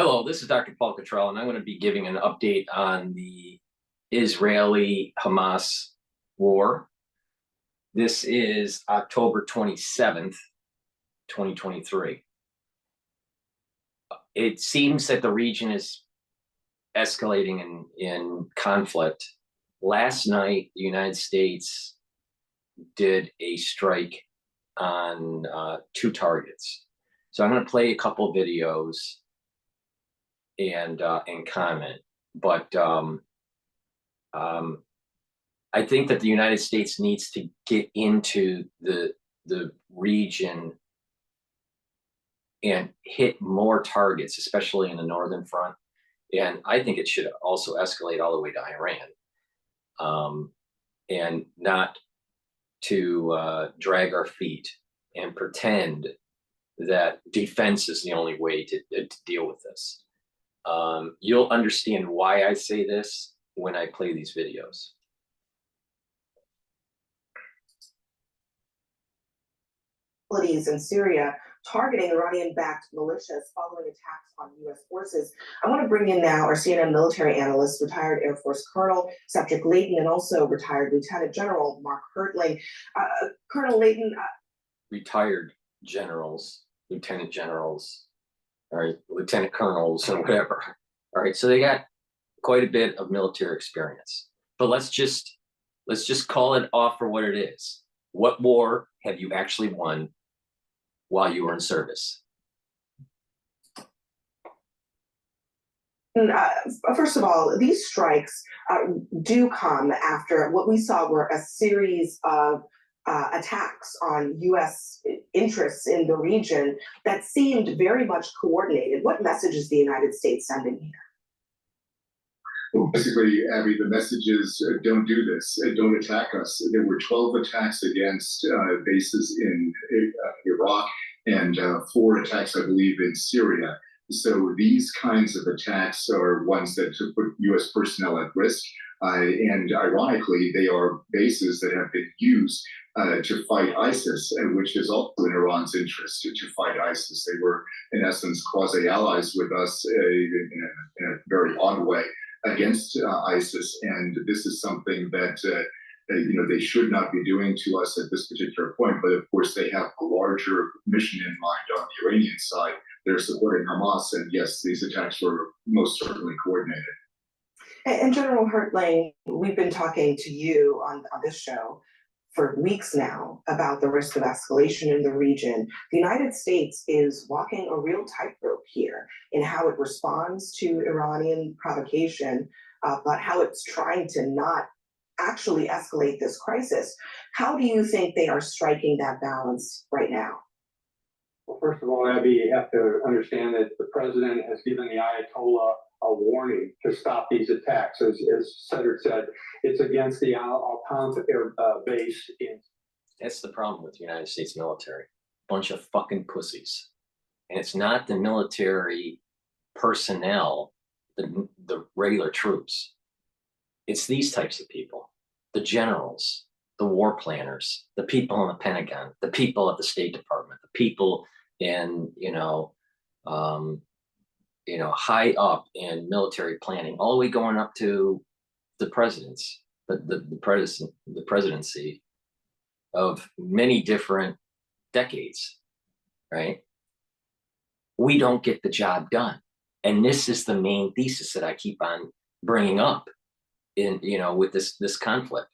Hello, this is Dr. Paul Cottrell, and I'm going to be giving an update on the Israeli-Hamas war. This is October 27th, 2023. It seems that the region is escalating in conflict. Last night, the United States did a strike on two targets. So I'm going to play a couple of videos and comment, but I think that the United States needs to get into the region and hit more targets, especially in the northern front. And I think it should also escalate all the way to Iran, and not to drag our feet and pretend that defense is the only way to deal with this. You'll understand why I say this when I play these videos. In Syria, targeting Iranian-backed militias following attacks on U.S. forces. I want to bring in now our CNN military analyst, retired Air Force Colonel Cedric Leighton, and also retired Lieutenant General Mark Hertling. Colonel Leighton. Retired generals, lieutenant generals, or lieutenant colonels, and whatever. All right, so they got quite a bit of military experience. But let's just call it off for what it is. What war have you actually won while you were in service? First of all, these strikes do come after what we saw were a series of attacks on U.S. interests in the region that seemed very much coordinated. What message is the United States sending here? Well, basically, Abby, the message is don't do this, don't attack us. There were 12 attacks against bases in Iraq and 4 attacks, I believe, in Syria. So these kinds of attacks are ones that put U.S. personnel at risk. And ironically, they are bases that have been used to fight ISIS, which is also in Iran's interest to fight ISIS. They were, in essence, quasi-allies with us in a very odd way against ISIS, and this is something that they should not be doing to us at this particular point. But of course, they have a larger mission in mind on the Iranian side. They're supporting Hamas, and yes, these attacks were most certainly coordinated. And General Hertling, we've been talking to you on this show for weeks now about the risk of escalation in the region. The United States is walking a real tightrope here in how it responds to Iranian provocation, but how it's trying to not actually escalate this crisis. How do you think they are striking that balance right now? Well, first of all, Abby, you have to understand that the president has given the Ayatollah a warning to stop these attacks. As Cedric said, it's against the Al-Tanf air base in. That's the problem with the United States military. Bunch of fucking pussies. And it's not the military personnel, the regular troops. It's these types of people. The generals, the war planners, the people in the Pentagon, the people at the State Department, the people in, high up in military planning, all the way going up to the presidents, the presidency of many different decades, right? We don't get the job done. And this is the main thesis that I keep on bringing up with this conflict.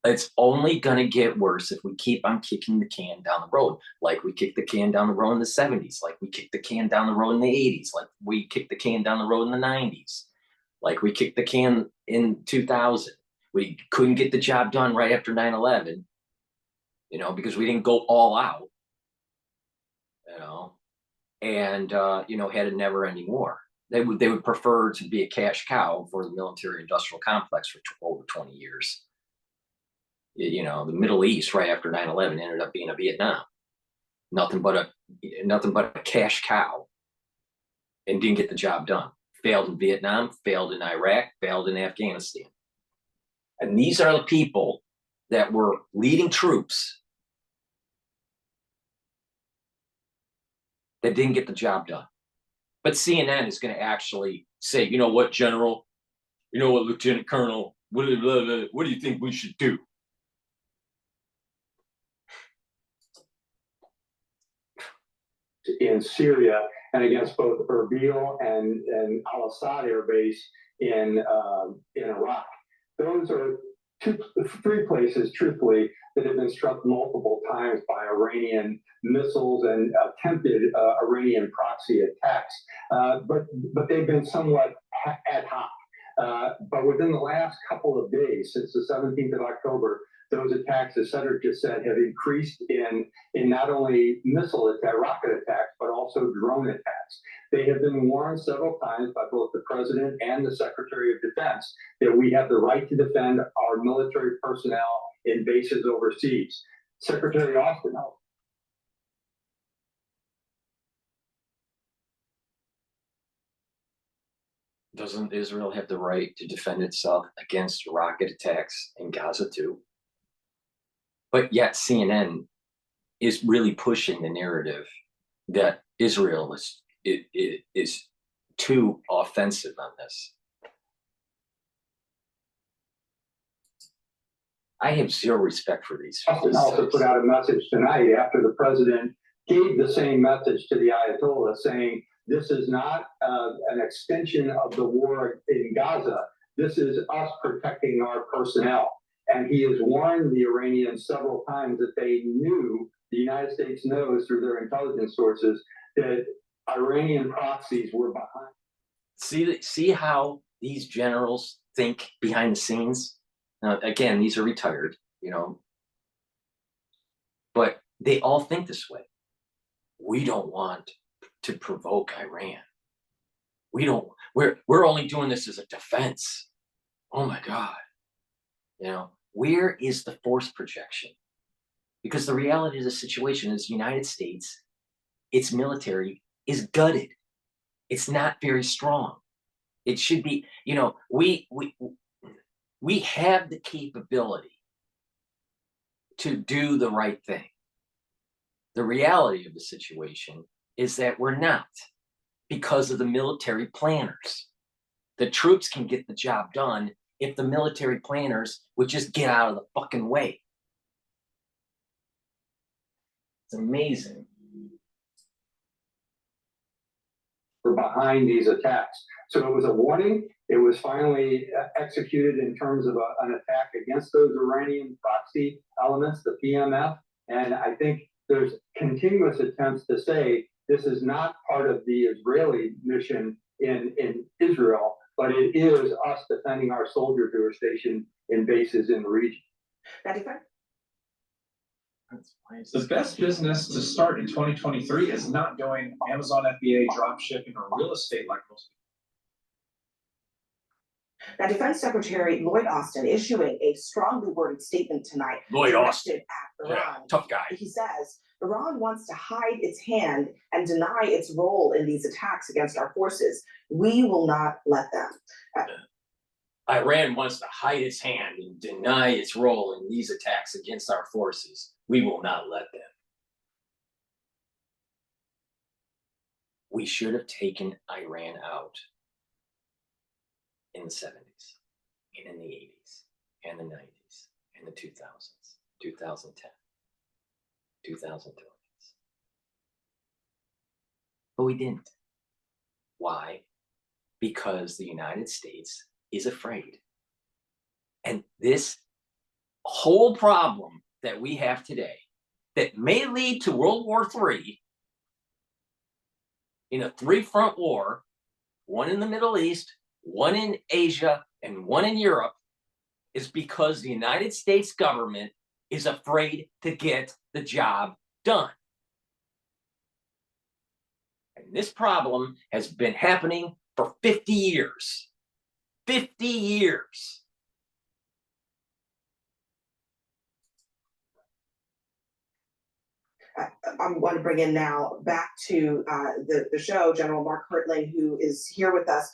It's only going to get worse if we keep on kicking the can down the road, like we kicked the can down the road in the 70s, like we kicked the can down the road in the 80s, like we kicked the can down the road in the 90s, like we kicked the can in 2000. We couldn't get the job done right after 9/11, because we didn't go all out, and had a never-ending war. They would prefer to be a cash cow for the military-industrial complex for over 20 years. The Middle East right after 9/11 ended up being a Vietnam, nothing but a cash cow, and didn't get the job done. Failed in Vietnam, failed in Iraq, failed in Afghanistan. And these are the people that were leading troops that didn't get the job done. But CNN is going to actually say, you know what, General, you know what, Lieutenant Colonel, what do you think we should do? In Syria and against both Erbil and al-Assad Air Base in Iraq. Those are three places, truthfully, that have been struck multiple times by Iranian missiles and attempted Iranian proxy attacks. But they've been somewhat ad hoc. But within the last couple of days, since the 17th of October, those attacks, as Cedric just said, have increased in not only missile attack, rocket attacks, but also drone attacks. They have been warned several times by both the President and the Secretary of Defense that we have the right to defend our military personnel in bases overseas. Secretary Austin, doesn't Israel have the right to defend itself against rocket attacks in Gaza too? But yet CNN is really pushing the narrative that Israel is too offensive on this. I have zero respect for these. Austin also put out a message tonight after the President gave the same message to the Ayatollah, saying this is not an extension of the war in Gaza. This is us protecting our personnel. And he has warned the Iranians several times that they knew, the United States knows through their intelligence sources, that Iranian proxies were behind. See how these generals think behind the scenes? Now, again, these are retired, you know, but they all think this way. We don't want to provoke Iran. We're only doing this as a defense. Oh my God. You know, where is the force projection? Because the reality of the situation is the United States, its military is gutted. It's not very strong. It should be, you know, we have the capability to do the right thing. The reality of the situation is that we're not, because of the military planners. The troops can get the job done if the military planners would just get out of the fucking way. It's amazing. We're behind these attacks. So it was a warning. It was finally executed in terms of an attack against those Iranian proxy elements, the PMF. And I think there's continuous attempts to say this is not part of the Israeli mission in Israel, but it is us defending our soldiers who are stationed in bases in the region. The best business to start in 2023 is not doing Amazon FBA, drop shipping, or real estate like most people. Now, Defense Secretary Lloyd Austin issuing a strongly worded statement tonight. Lloyd Austin, at Iran. yeah, tough guy. He says Iran wants to hide its hand and deny its role in these attacks against our forces. We will not let them. Iran wants to hide its hand and deny its role in these attacks against our forces. We will not let them. We should have taken Iran out in the 70s, and in the 80s, and the 90s, and the 2000s, 2010, 2020s. But we didn't. Why? Because the United States is afraid. And this whole problem that we have today, that may lead to World War III, in a three-front war, one in the Middle East, one in Asia, and one in Europe, is because the United States government is afraid to get the job done. And this problem has been happening for 50 years. 50 years. I want to bring in now back to the show, General Mark Hertling, who is here with us.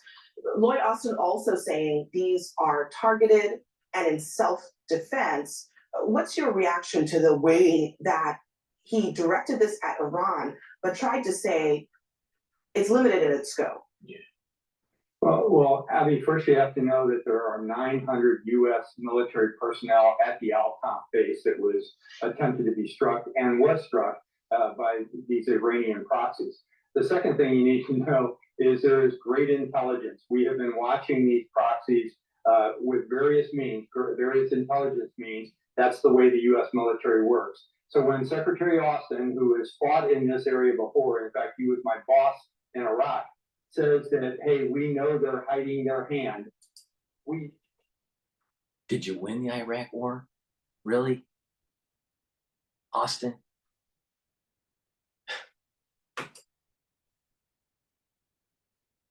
Lloyd Austin also saying these are targeted and in self-defense. What's your reaction to the way that he directed this at Iran, but tried to say it's limited in its scope. Well, Abby, first you have to know that there are 900 U.S. military personnel at the Al-Tanf base that was attempted to be struck and was struck by these Iranian proxies. The second thing you need to know is there is great intelligence. We have been watching these proxies with various means, various intelligence means. That's the way the U.S. military works. So when Secretary Austin, who has fought in this area before, in fact, he was my boss in Iraq, says that, hey, we know they're hiding their hand. Did you win the Iraq war? Really? Austin?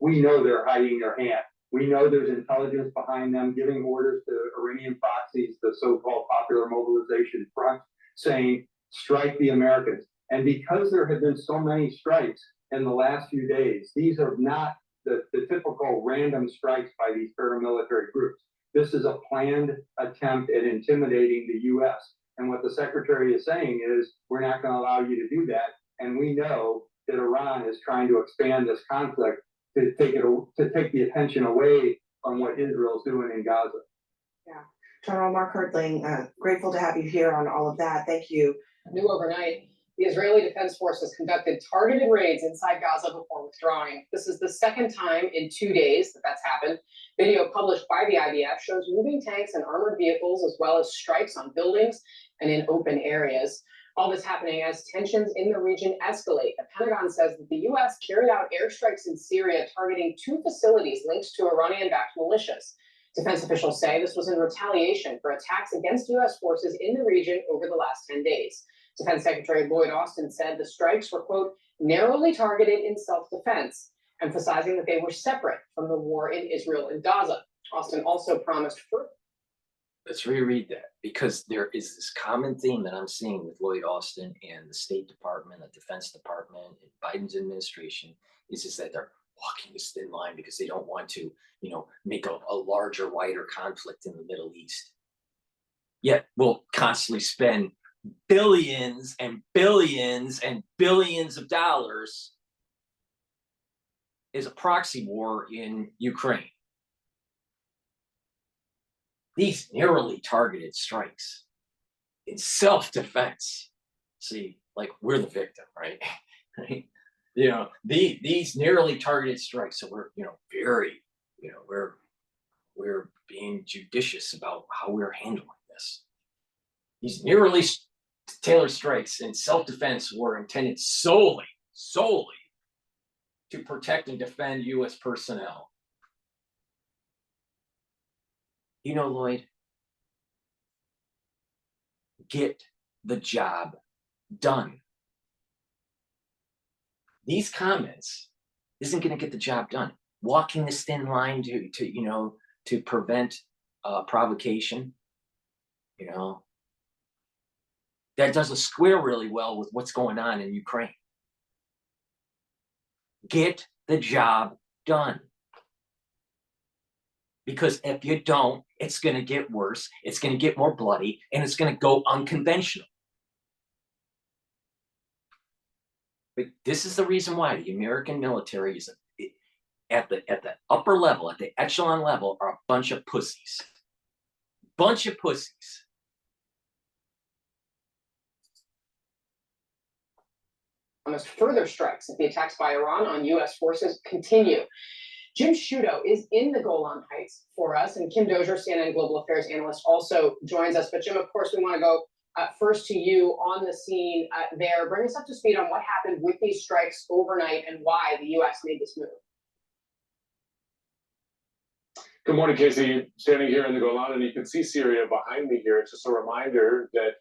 We know they're hiding their hand. We know there's intelligence behind them giving orders to Iranian proxies, the so-called Popular Mobilization Front, saying, strike the Americans. And because there have been so many strikes in the last few days, these are not the typical random strikes by these paramilitary groups. This is a planned attempt at intimidating the U.S. And what the secretary is saying is, we're not going to allow you to do that. And we know that Iran is trying to expand this conflict to take the attention away from what Israel's doing in Gaza. Yeah. General Mark Herdling, grateful to have you here on all of that. Thank you. New overnight, the Israeli Defense Forces conducted targeted raids inside Gaza before withdrawing. This is the second time in 2 days that that's happened. Video published by the IDF shows moving tanks and armored vehicles, as well as strikes on buildings and in open areas. All this happening as tensions in the region escalate. The Pentagon says that the U.S. carried out airstrikes in Syria targeting 2 facilities linked to Iranian-backed militias. Defense officials say this was in retaliation for attacks against U.S. forces in the region over the last 10 days. Defense Secretary Lloyd Austin said the strikes were, quote, narrowly targeted in self-defense, emphasizing that they were separate from the war in Israel and Gaza. Austin also promised further. Let's reread that, because there is this common theme that I'm seeing with Lloyd Austin and the State Department, the Defense Department, and Biden's administration is that they're walking this thin line because they don't want to, make a larger, wider conflict in the Middle East. Yet we'll constantly spend billions and billions and billions of dollars as a proxy war in Ukraine. These narrowly targeted strikes in self-defense. See, like, we're the victim, right? These narrowly targeted strikes. So we're, very, we're being judicious about how we're handling this. These narrowly tailored strikes in self-defense were intended solely to protect and defend U.S. personnel. Lloyd, get the job done. These comments isn't going to get the job done. Walking this thin line to prevent provocation, that doesn't square really well with what's going on in Ukraine. Get the job done. Because if you don't, it's going to get worse, it's going to get more bloody, and it's going to go unconventional. But this is the reason why the American military is at the upper level, at the echelon level, are a bunch of pussies. Bunch of pussies. Further strikes if the attacks by Iran on U.S. forces continue. Jim Sciutto is in the Golan Heights for us, and Kim Dozier, CNN Global Affairs analyst, also joins us. But Jim, of course, we want to go first to you on the scene there. Bring us up to speed on what happened with these strikes overnight and why the U.S. made this move. Good morning, Casey. Standing here in the Golan, and you can see Syria behind me here. It's just a reminder that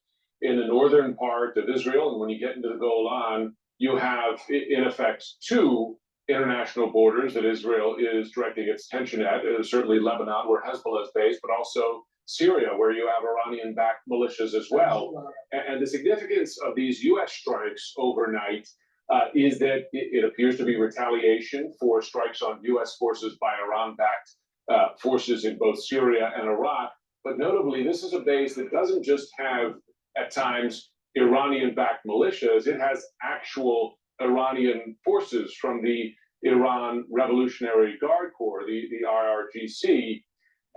in the northern part of Israel, and when you get into the Golan, you have, in effect, 2 international borders that Israel is directing its attention at. Certainly Lebanon, where Hezbollah is based, but also Syria, where you have Iranian-backed militias as well. And the significance of these U.S. strikes overnight is that it appears to be retaliation for strikes on U.S. forces by Iran-backed forces in both Syria and Iraq. But notably, this is a base that doesn't just have, at times, Iranian-backed militias. It has actual Iranian forces from the Iran Revolutionary Guard Corps, the IRGC.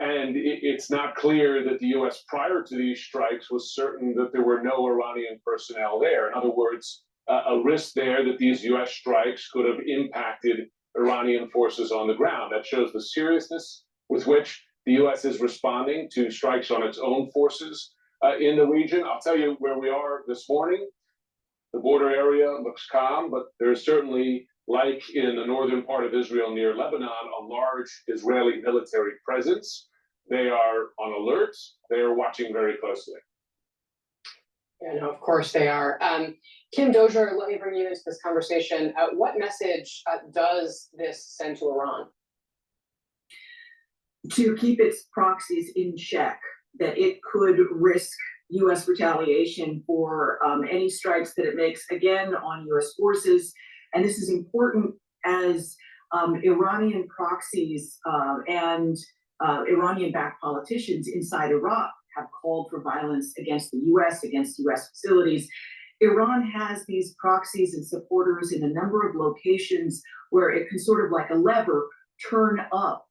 And it's not clear that the US prior to these strikes was certain that there were no Iranian personnel there. In other words, a risk there that these US strikes could have impacted Iranian forces on the ground. That shows the seriousness with which the US is responding to strikes on its own forces in the region. I'll tell you where we are this morning. The border area looks calm, but there's certainly, like in the northern part of Israel near Lebanon, a large Israeli military presence. They are on alert. They are watching very closely. Yeah, no, of course they are. Kim Dozier, let me bring you into this conversation. What message does this send to Iran? To keep its proxies in check, that it could risk U.S. retaliation for any strikes that it makes, again, on U.S. forces. And this is important as Iranian proxies and Iranian-backed politicians inside Iraq have called for violence against the U.S., against U.S. facilities. Iran has these proxies and supporters in a number of locations where it can sort of like a lever turn up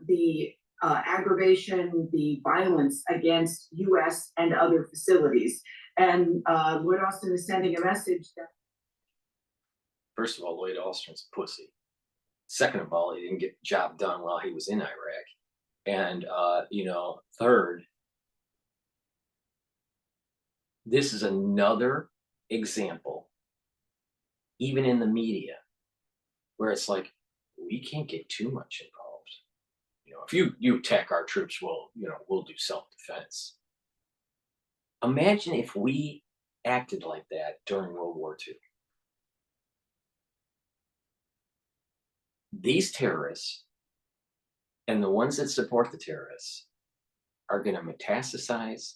the aggravation, the violence against U.S. and other facilities. And Lloyd Austin is sending a message that. First of all, Lloyd Austin's a pussy. Second of all, he didn't get the job done while he was in Iraq. And, third, this is another example, even in the media, where it's like, we can't get too much involved. If you attack our troops, we'll do self-defense. Imagine if we acted like that during World War II. These terrorists and the ones that support the terrorists are going to metastasize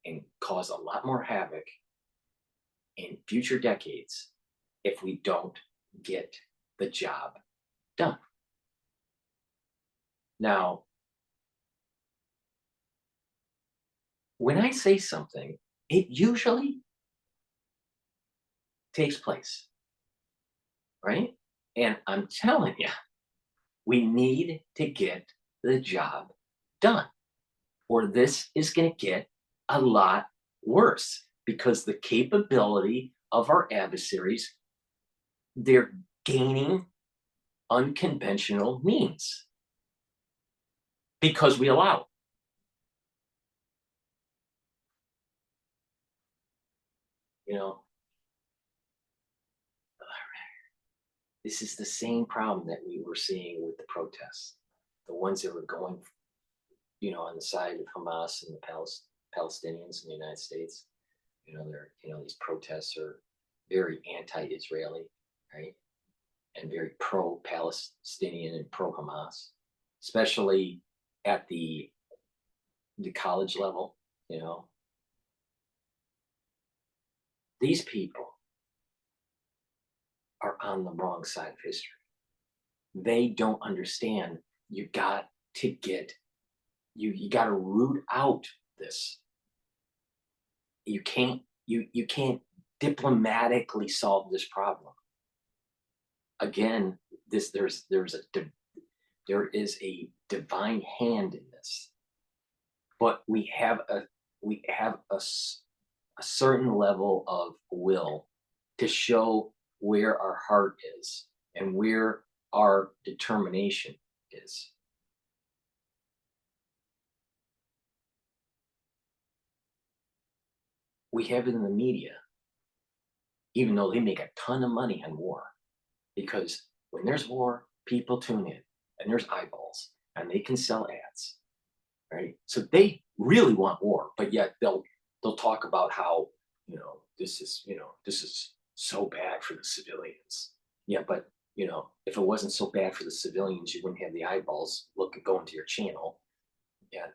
and cause a lot more havoc in future decades if we don't get the job done. Now, when I say something, it usually takes place, right? And I'm telling you, we need to get the job done, or this is going to get a lot worse, because the capability of our adversaries, they're gaining unconventional means because we allow it. This is the same problem that we were seeing with the protests, the ones that were going, on the side of Hamas and the Palestinians in the United States. These protests are very anti-Israeli, right? And very pro-Palestinian and pro-Hamas, especially at the college level, These people are on the wrong side of history. They don't understand. You got to get, you got to root out this. You can't diplomatically solve this problem. Again, there is a divine hand in this, but we have a certain level of will to show where our heart is and where our determination is. We have it in the media, even though they make a ton of money on war, because when there's war, people tune in and there's eyeballs and they can sell ads, right? So they really want war, but yet they'll talk about how, this is so bad for the civilians. Yeah, but if it wasn't so bad for the civilians, you wouldn't have the eyeballs going to your channel,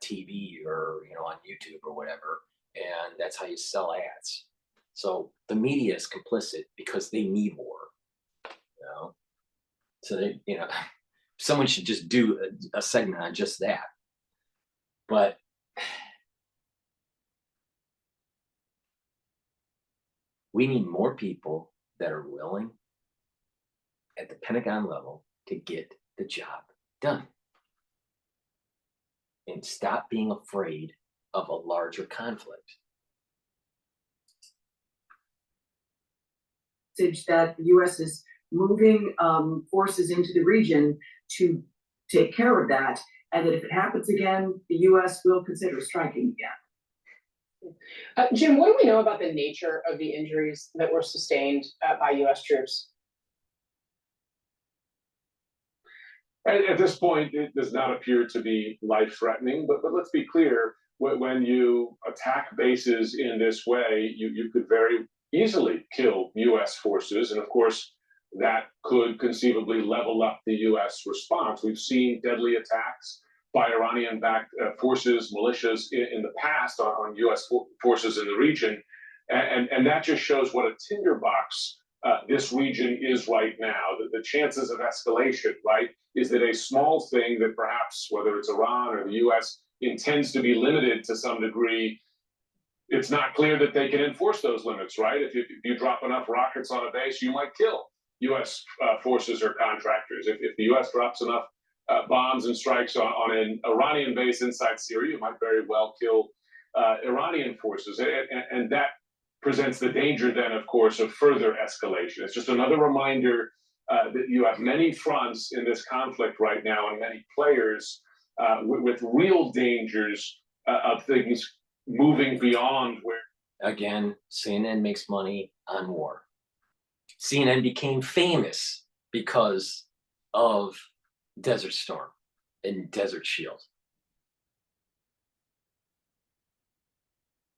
TV or on YouTube or whatever, and that's how you sell ads. So the media is complicit because they need war. So they, someone should just do a segment on just that. But we need more people that are willing at the Pentagon level to get the job done. And stop being afraid of a larger conflict. That the U.S. is moving forces into the region to take care of that, and that if it happens again, the U.S. will consider striking again. Jim, what do we know about the nature of the injuries that were sustained by U.S. troops? At this point, it does not appear to be life-threatening, but let's be clear, when you attack bases in this way, you could very easily kill U.S. forces, and of course, that could conceivably level up the U.S. response. We've seen deadly attacks by Iranian-backed forces, militias in the past on U.S. forces in the region, and that just shows what a tinderbox this region is right now. The chances of escalation, right, is that a small thing that perhaps, whether it's Iran or the U.S., intends to be limited to some degree, it's not clear that they can enforce those limits, right? If you drop enough rockets on a base, you might kill U.S. Forces or contractors. If the U.S. drops enough bombs and strikes on an Iranian base inside Syria, you might very well kill Iranian forces. And that presents the danger then, of course, of further escalation. It's just another reminder that you have many fronts in this conflict right now and many players with real dangers of things moving beyond where. Again, CNN makes money on war. CNN became famous because of Desert Storm and Desert Shield.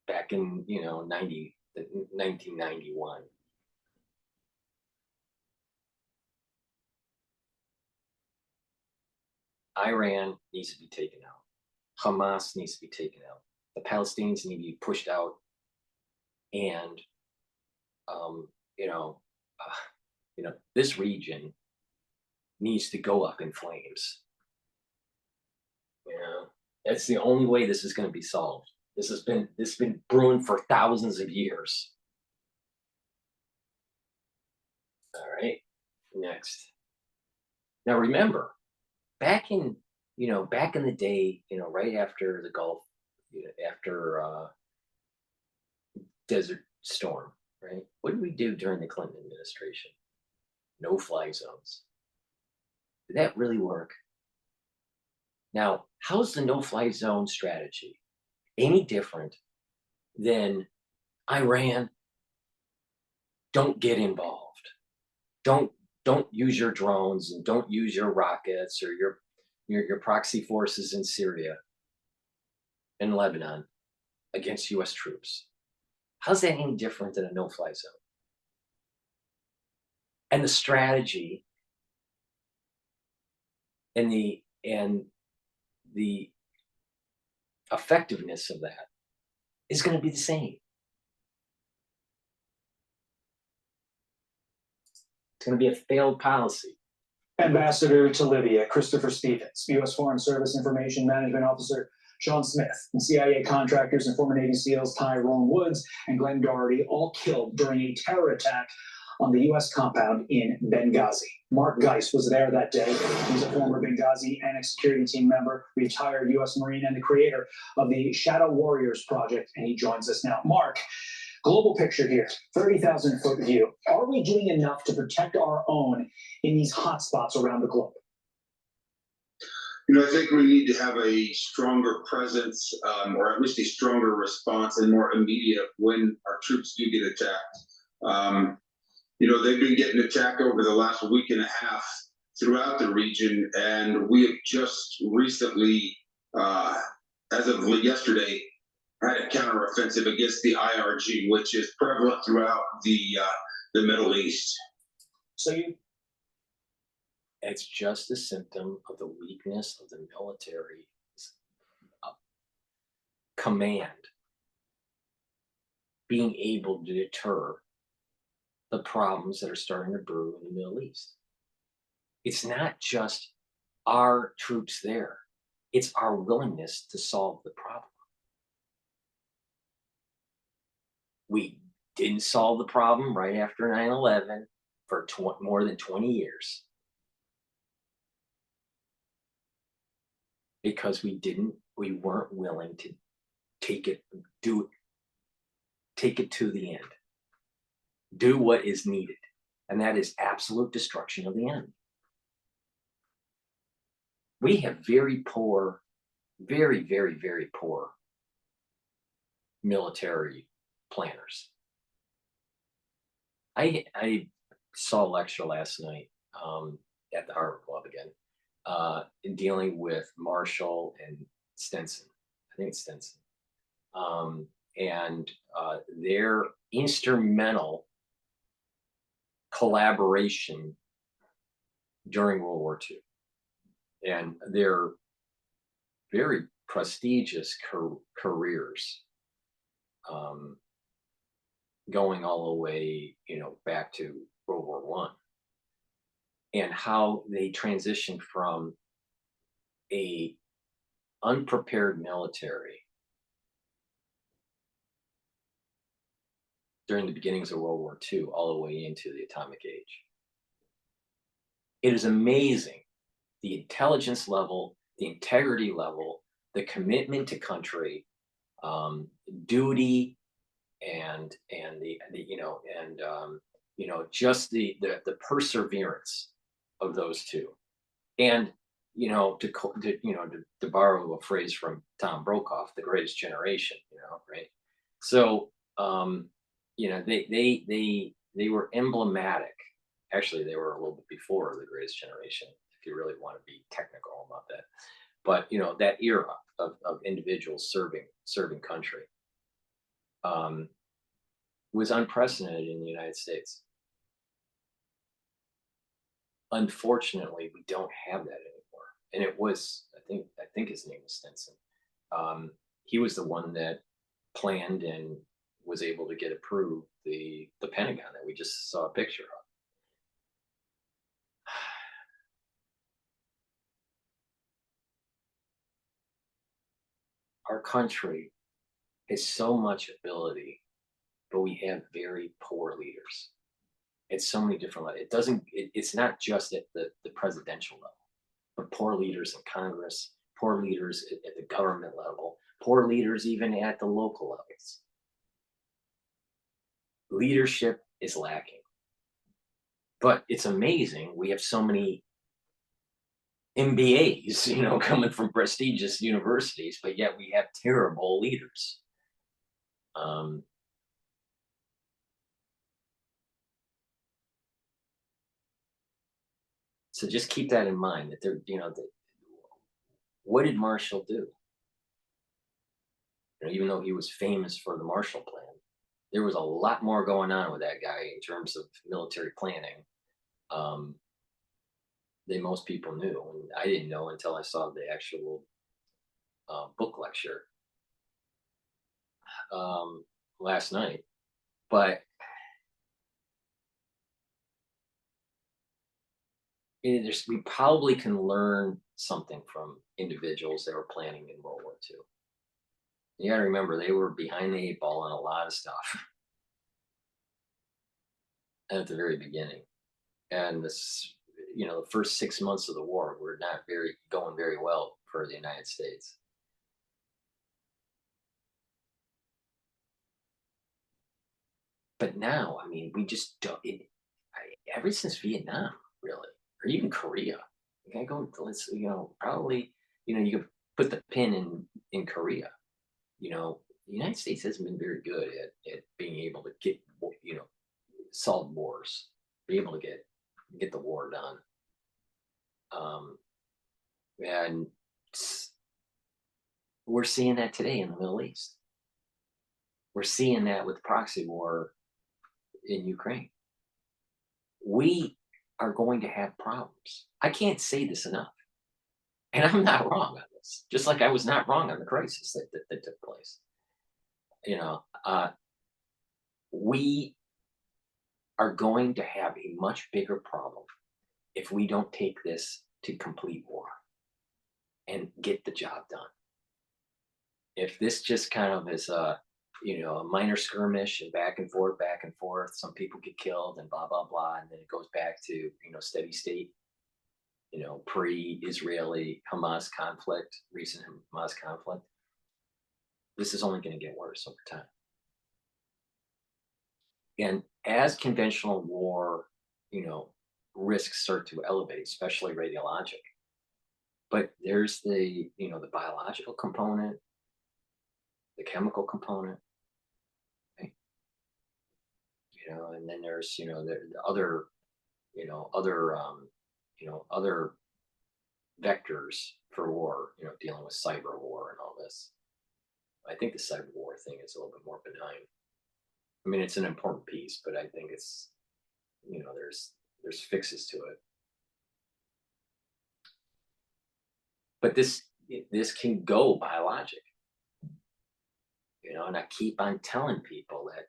Back in, 1991. Iran needs to be taken out. Hamas needs to be taken out. The Palestinians need to be pushed out. And, this region needs to go up in flames. That's the only way this is going to be solved. This has been brewing for thousands of years. All right, next. Now remember, back in the day, right after the Gulf, after Desert Storm, right? What did we do during the Clinton administration? No-fly zones. Did that really work? Now, how's the no-fly zone strategy any different than Iran? Don't get involved. Don't use your drones and don't use your rockets or your proxy forces in Syria and Lebanon against U.S. troops. How's that any different than a no-fly zone? And the strategy and the effectiveness of that is going to be the same. It's going to be a failed policy. Ambassador to Libya, Christopher Stevens, U.S. Foreign Service Information Management Officer Sean Smith, and CIA contractors and former Navy SEALs Tyrone Woods and Glenn Doherty all killed during a terror attack on the U.S. compound in Benghazi. Mark Geis was there that day. He's a former Benghazi Annex security team member, retired U.S. Marine, and the creator of the Shadow Warriors Project, and he joins us now. Mark, global picture here, 30,000-foot view. Are we doing enough to protect our own in these hotspots around the globe? I think we need to have a stronger presence, or at least a stronger response and more immediate when our troops do get attacked. They've been getting attacked over the last week and a half throughout the region, and we have just recently, as of yesterday, had a counteroffensive against the IRG, which is prevalent throughout the Middle East. It's just a symptom of the weakness of the military command being able to deter the problems that are starting to brew in the Middle East. It's not just our troops there. It's our willingness to solve the problem. We didn't solve the problem right after 9/11 for more than 20 years because we weren't willing to take it to the end, do what is needed, and that is absolute destruction of the enemy. We have very poor, very, very, very poor military planners. I saw a lecture last night at the Harvard Club again, in dealing with Marshall and Stinson. I think it's Stinson. And their instrumental collaboration during World War II. And their very prestigious careers, going all the way, back to World War I, and how they transitioned from a unprepared military during the beginnings of World War II all the way into the atomic age. It is amazing the intelligence level, the integrity level, the commitment to country, duty, and just the perseverance of those two. And to borrow a phrase from Tom Brokaw, the greatest generation, right? So they were emblematic. Actually, they were a little bit before the greatest generation, if you really want to be technical about that. But that era of individuals serving country was unprecedented in the United States. Unfortunately, we don't have that anymore. And it was, I think his name was Stinson. He was the one that planned and was able to get approved the Pentagon that we just saw a picture of. Our country has so much ability, but we have very poor leaders. It's so many different levels. It's not just at the presidential level, but poor leaders in Congress, poor leaders at the government level, poor leaders even at the local levels. Leadership is lacking. But it's amazing we have so many MBAs, coming from prestigious universities, but yet we have terrible leaders. So just keep that in mind, that what did Marshall do? Even though he was famous for the Marshall Plan, there was a lot more going on with that guy in terms of military planning than most people knew. And I didn't know until I saw the actual book lecture last night. But we probably can learn something from individuals that were planning in World War II. You got to remember, they were behind the 8 ball on a lot of stuff at the very beginning. And this, the first 6 months of the war were not going very well for the United States. But now, we just don't. Ever since Vietnam, really, or even Korea, probably, you could put the pin in Korea. The United States hasn't been very good at being able to get, solve wars, be able to get the war done. And we're seeing that today in the Middle East. We're seeing that with proxy war in Ukraine. We are going to have problems. I can't say this enough. And I'm not wrong on this, just like I was not wrong on the crisis that took place. We are going to have a much bigger problem if we don't take this to complete war and get the job done. If this just kind of is a minor skirmish and back and forth, back and forth. Some people get killed and blah, blah, blah. And then it goes back to, steady state, pre-Israeli Hamas conflict, recent Hamas conflict. This is only going to get worse over time. And as conventional war, risks start to elevate, especially radiologic. But there's the biological component, the chemical component, right? And then there's, the other, other vectors for war, dealing with cyber war and all this. I think the cyber war thing is a little bit more benign. I mean, it's an important piece, but I think it's, there's fixes to it. But this can go biologic, and I keep on telling people that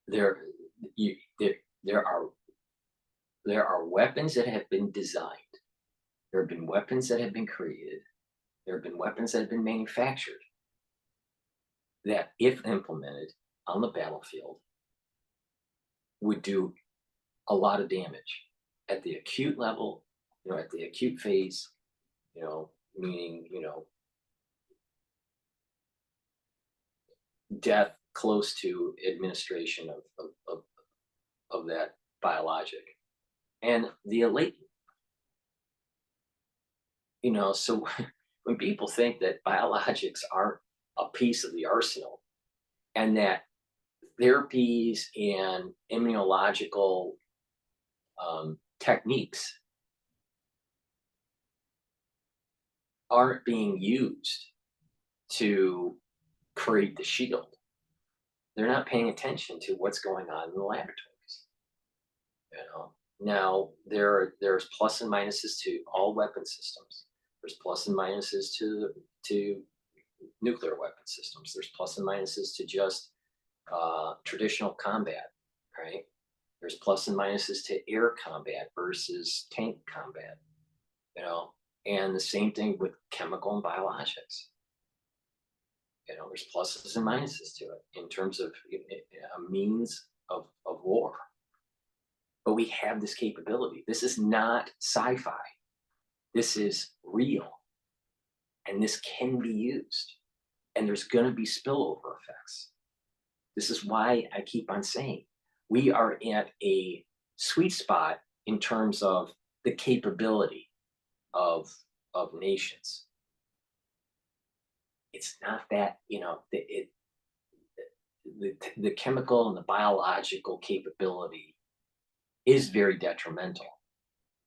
there are weapons that have been designed. There have been weapons that have been created. There have been weapons that have been manufactured that, if implemented on the battlefield, would do a lot of damage at the acute level, at the acute phase, meaning, death close to administration of that biologic, and the latent. So when people think that biologics aren't a piece of the arsenal, and that therapies and immunological techniques aren't being used to create the shield, they're not paying attention to what's going on in the laboratories. Now there's plus and minuses to all weapon systems. There's plus and minuses to nuclear weapon systems. There's plus and minuses to just traditional combat, right? There's plus and minuses to air combat versus tank combat, and the same thing with chemical and biologics. There's pluses and minuses to it in terms of a means of war. But we have this capability. This is not sci-fi. This is real. And this can be used. And there's going to be spillover effects. This is why I keep on saying we are at a sweet spot in terms of the capability of nations. It's not that, the chemical and the biological capability is very detrimental,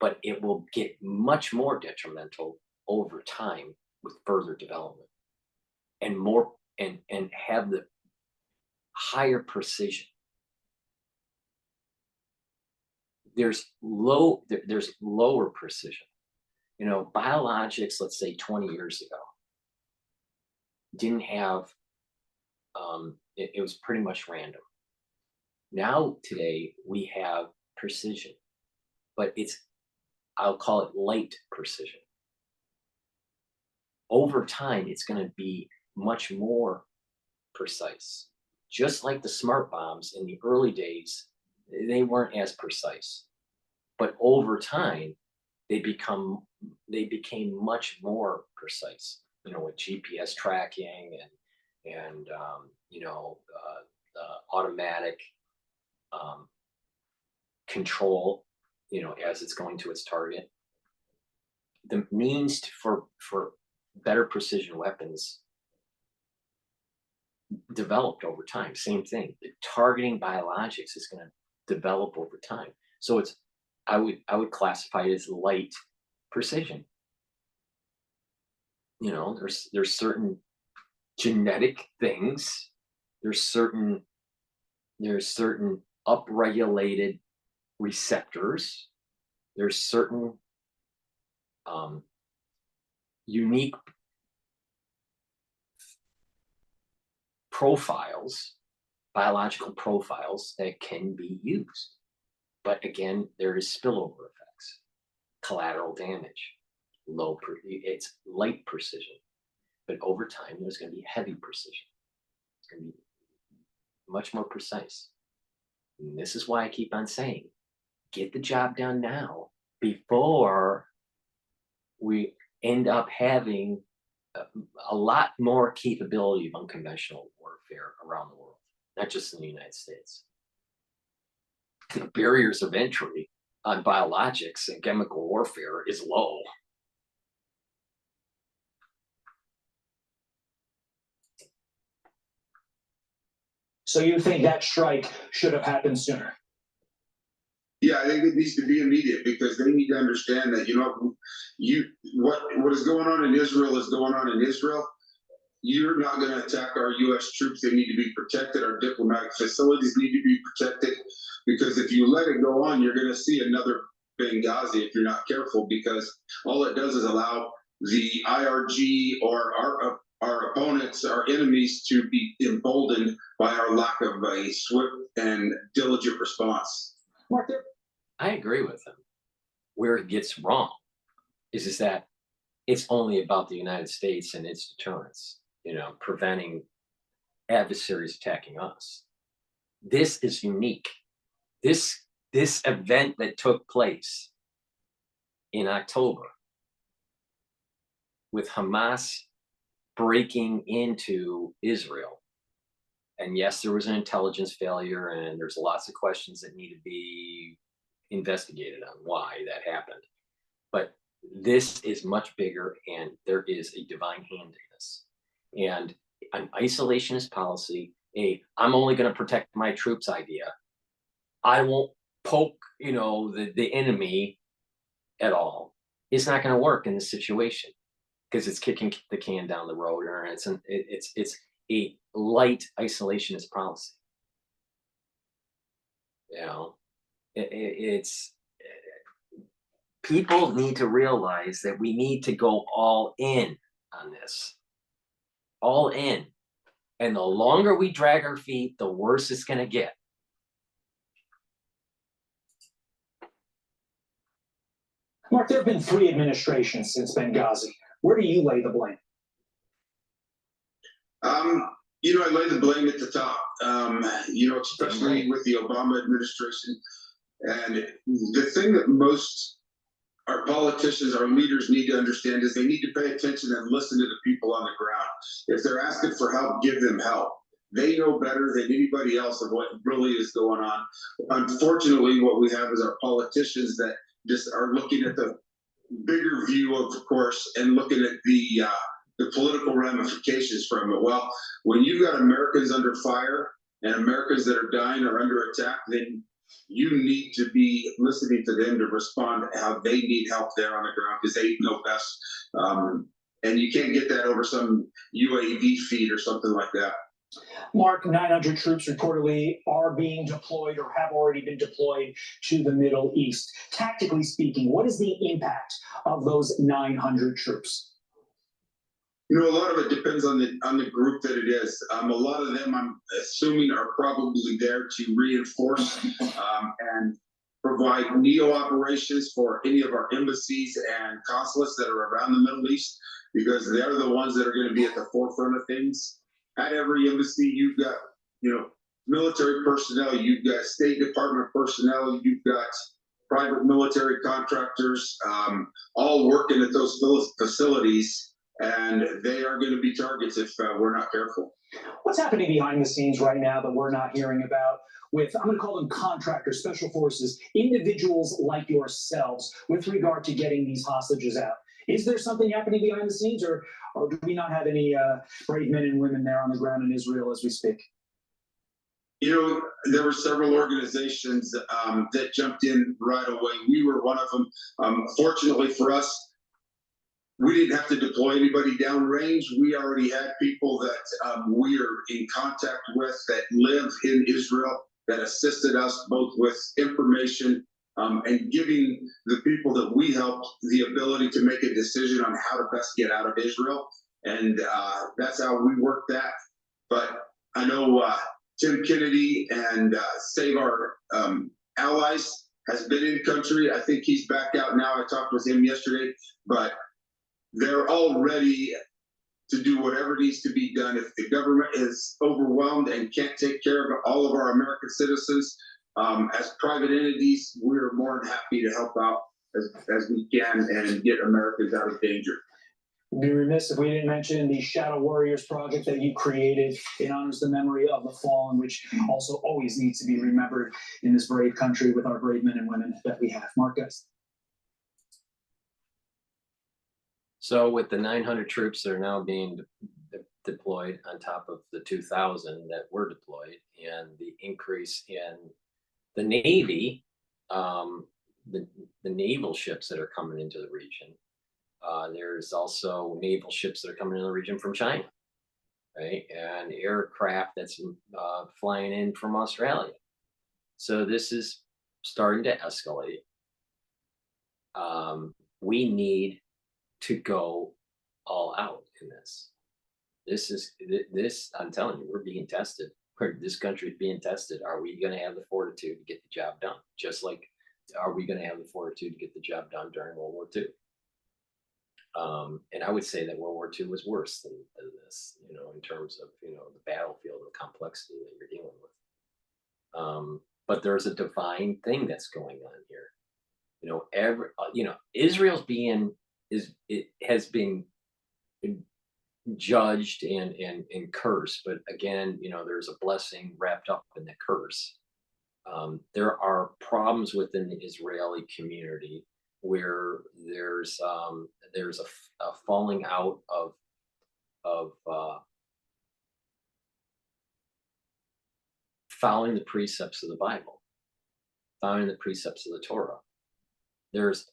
but it will get much more detrimental over time with further development and more and have the higher precision. There's lower precision. Biologics, let's say 20 years ago, didn't have, it was pretty much random. Now, today, we have precision, but I'll call it light precision. Over time, it's going to be much more precise. Just like the smart bombs in the early days, they weren't as precise. But over time, they became much more precise, with GPS tracking and automatic control, as it's going to its target. The means for better precision weapons developed over time. Same thing. The targeting biologics is going to develop over time. So I would classify it as light precision. There's certain genetic things. There's certain upregulated receptors. There's certain unique profiles, biological profiles that can be used. But again, there is spillover effects, collateral damage, it's light precision. But over time, there's going to be heavy precision. It's going to be much more precise. And this is why I keep on saying, get the job done now before we end up having a lot more capability of unconventional warfare around the world, not just in the United States. The barriers of entry on biologics and chemical warfare is low. So you think that strike should have happened sooner? Yeah, I think it needs to be immediate because they need to understand that, what is going on in Israel is going on in Israel. You're not going to attack our U.S. troops. They need to be protected. Our diplomatic facilities need to be protected because if you let it go on, you're going to see another Benghazi if you're not careful, because all it does is allow the IRG or our opponents, our enemies, to be emboldened by our lack of a swift and diligent response. Mark, I agree with him. Where it gets wrong is that it's only about the United States and its deterrence, preventing adversaries attacking us. This is unique. This event that took place in October with Hamas breaking into Israel. And yes, there was an intelligence failure, and there's lots of questions that need to be investigated on why that happened. But this is much bigger, and there is a divine hand in this. And an isolationist policy, I'm only going to protect my troops idea, I won't poke, the enemy at all, it's not going to work in this situation because it's kicking the can down the road, or it's a light isolationist policy. People need to realize that we need to go all in on this, all in. And the longer we drag our feet, the worse it's going to get. Mark, there have been 3 administrations since Benghazi. Where do you lay the blame? I lay the blame at the top, especially with the Obama administration. And the thing that most our politicians, our leaders need to understand is they need to pay attention and listen to the people on the ground. If they're asking for help, give them help. They know better than anybody else of what really is going on. Unfortunately, what we have is our politicians that just are looking at the bigger view, of course, and looking at the political ramifications from it. Well, when you've got Americans under fire and Americans that are dying or under attack, then you need to be listening to them to respond to how they need help there on the ground, because they know best. And you can't get that over some UAV feed or something like that. Mark, 900 troops reportedly are being deployed or have already been deployed to the Middle East. Tactically speaking, what is the impact of those 900 troops? A lot of it depends on the group that it is. A lot of them, I'm assuming, are probably there to reinforce and provide NEO operations for any of our embassies and consulates that are around the Middle East, because they're the ones that are going to be at the forefront of things. At every embassy, you've got, military personnel, you've got State Department personnel, you've got private military contractors, all working at those facilities, and they are going to be targets if we're not careful. What's happening behind the scenes right now that we're not hearing about with, I'm going to call them contractors, special forces, individuals like yourselves with regard to getting these hostages out? Is there something happening behind the scenes, or do we not have any brave men and women there on the ground in Israel as we speak? There were several organizations that jumped in right away. We were one of them. Fortunately for us, we didn't have to deploy anybody downrange. We already had people that we are in contact with that live in Israel that assisted us both with information and giving the people that we helped the ability to make a decision on how to best get out of Israel. And that's how we worked that. But I know Tim Kennedy and Save Our Allies has been in country. I think he's back out now. I talked with him yesterday, but they're already to do whatever needs to be done. If the government is overwhelmed and can't take care of all of our American citizens, as private entities, we're more than happy to help out as we can and get Americans out of danger. We'd be remiss if we didn't mention the Shadow Warriors project that you created in honor of the memory of the fallen, which also always needs to be remembered in this brave country with our brave men and women that we have. Mark, guys. So with the 900 troops that are now being deployed on top of the 2,000 that were deployed, and the increase in the Navy, the naval ships that are coming into the region, there's also naval ships that are coming into the region from China, right? And aircraft that's flying in from Australia. So this is starting to escalate. We need to go all out in this. This, I'm telling you, we're being tested. This country is being tested. Are we going to have the fortitude to get the job done? Just like, are we going to have the fortitude to get the job done during World War II? And I would say that World War II was worse than this, you know, in terms of, you know, the battlefield, the complexity that you're dealing with. But there's a divine thing that's going on here. You know, Israel's has been judged and cursed, but again, you know, there's a blessing wrapped up in the curse. There are problems within the Israeli community where there's a falling out of following the precepts of the Bible, following the precepts of the Torah. There's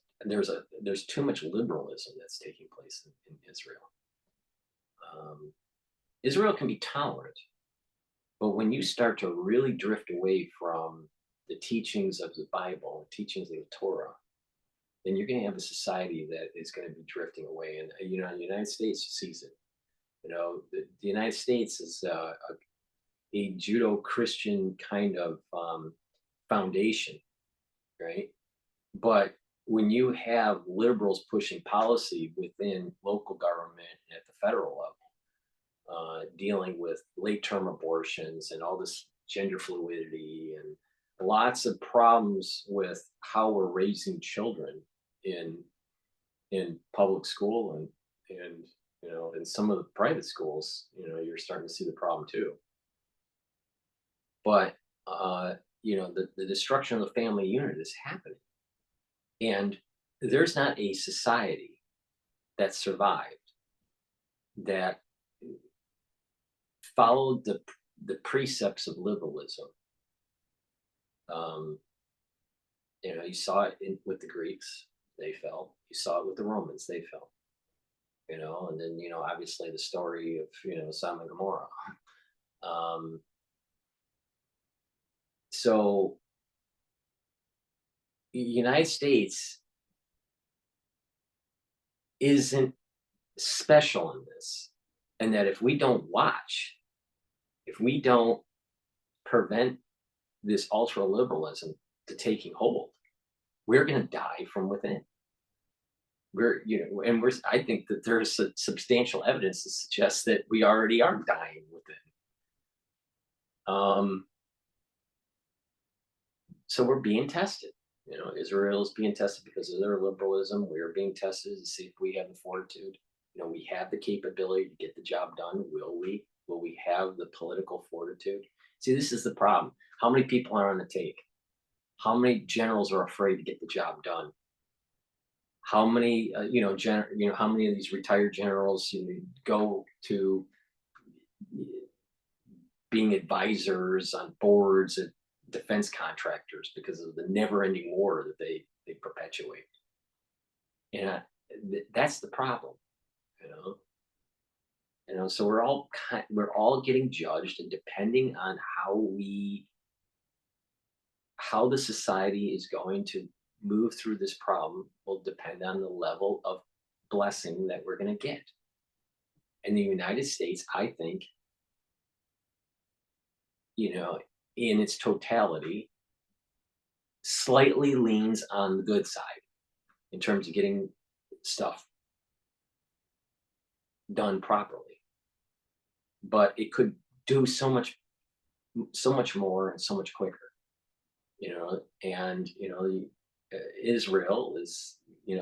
too much liberalism that's taking place in Israel. Israel can be tolerant, but when you start to really drift away from the teachings of the Bible, the teachings of the Torah, then you're going to have a society that is going to be drifting away. And you know, the United States sees it. You know, the United States is a Judeo-Christian kind of foundation, right? But when you have liberals pushing policy within local government and at the federal level, dealing with late-term abortions and all this gender fluidity and lots of problems with how we're raising children in public school and you know, in some of the private schools, you know, you're starting to see the problem too. But you know, the destruction of the family unit is happening. And there's not a society that survived that followed the precepts of liberalism. You know, you saw it with the Greeks, they fell. You saw it with the Romans, they fell. You know, and then, you know, obviously the story of, you know, Sodom and Gomorrah. So the United States isn't special in this, and that if we don't watch, if we don't prevent this ultra liberalism to taking hold, we're going to die from within. You know, and I think that there's substantial evidence to suggest that we already are dying within. So we're being tested. You know, Israel is being tested because of their liberalism. We're being tested to see if we have the fortitude. You know, we have the capability to get the job done. Will we? Will we have the political fortitude? See, this is the problem. How many people are on the take? How many generals are afraid to get the job done? How many, how many of these retired generals go to being advisors on boards at defense contractors because of the never-ending war that they perpetuate? And that's the problem, you know. So we're all getting judged, and depending on how the society is going to move through this problem will depend on the level of blessing that we're going to get. In the United States, I think, you know, in its totality, slightly leans on the good side in terms of getting stuff done properly. but it could do so much more and so much quicker, and Israel is,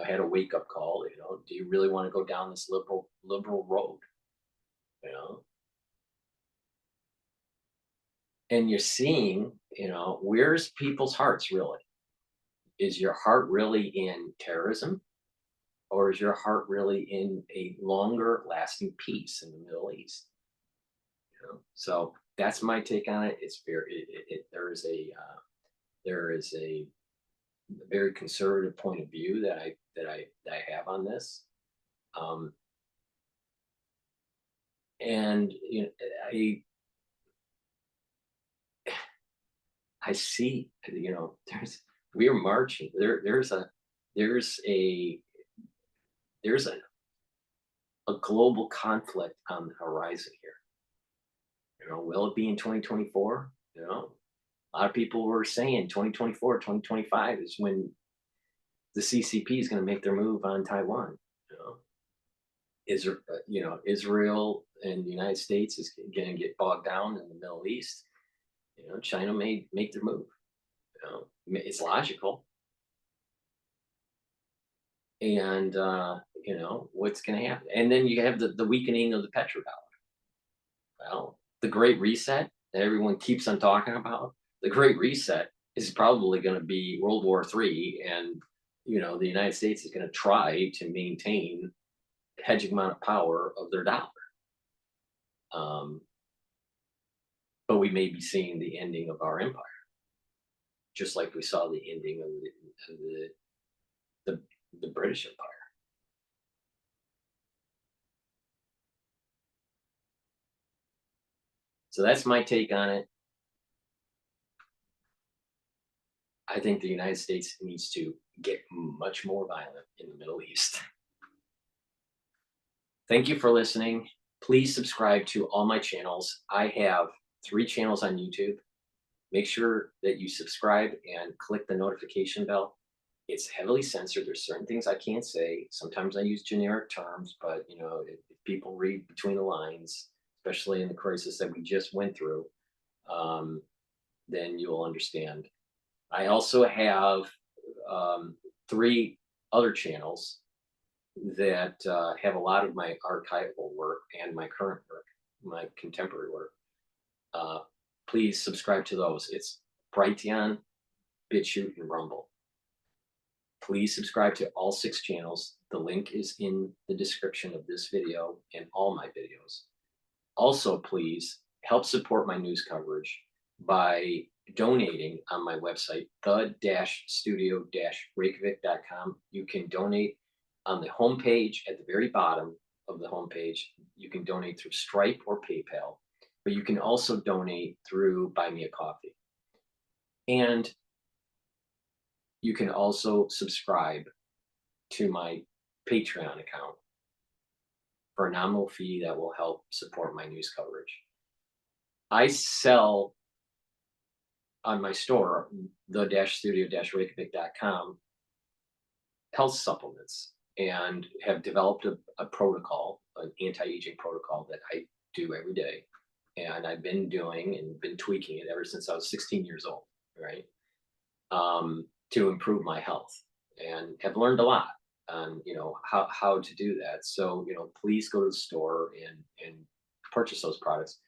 had a wake up call. Do you really want to go down this liberal road? you know and you're seeing, where's people's hearts really? Is your heart really in terrorism, or is your heart really in a longer lasting peace in the Middle East? So that's my take on it. It's very there is a very conservative point of view that I have on this. And I see, we are marching. There's a global conflict on the horizon here. Will it be in 2024? A lot of people were saying 2024, 2025 is when the CCP is going to make their move on Taiwan. Israel and the United States is going to get bogged down in the Middle East. China may make their move. It's logical. And what's going to happen? And then you have the weakening of the petrodollar. Well, the Great Reset that everyone keeps on talking about, the Great Reset is probably going to be World War III, and the United States is going to try to maintain the hegemonic power of their dollar. But we may be seeing the ending of our empire, just like we saw the ending of the British Empire. So that's my take on it. I think the United States needs to get much more violent in the Middle East. Thank you for listening. Please subscribe to all my channels. I have 3 channels on YouTube. Make sure that you subscribe and click the notification bell. It's heavily censored. There's certain things I can't say. Sometimes I use generic terms, but if people read between the lines, especially in the crisis that we just went through, then you'll understand. I also have 3 other channels that have a lot of my archival work and my current work, my contemporary work. Please subscribe to those. It's Brighteon, Bitchute, and Rumble. Please subscribe to all 6 channels. The link is in the description of this video and all my videos. Also, please help support my news coverage by donating on my website, the-studio-reykjavik.com. You can donate on the homepage at the very bottom of the homepage. You can donate through Stripe or PayPal, but you can also donate through Buy Me a Coffee. And you can also subscribe to my Patreon account for a nominal fee that will help support my news coverage. I sell on my store, the-studio-reykjavik.com, health supplements, and have developed a protocol, an anti-aging protocol that I do every day. And I've been doing and been tweaking it ever since I was 16 years old, right? To improve my health, and have learned a lot on, how to do that. So, please go to the store and purchase those products.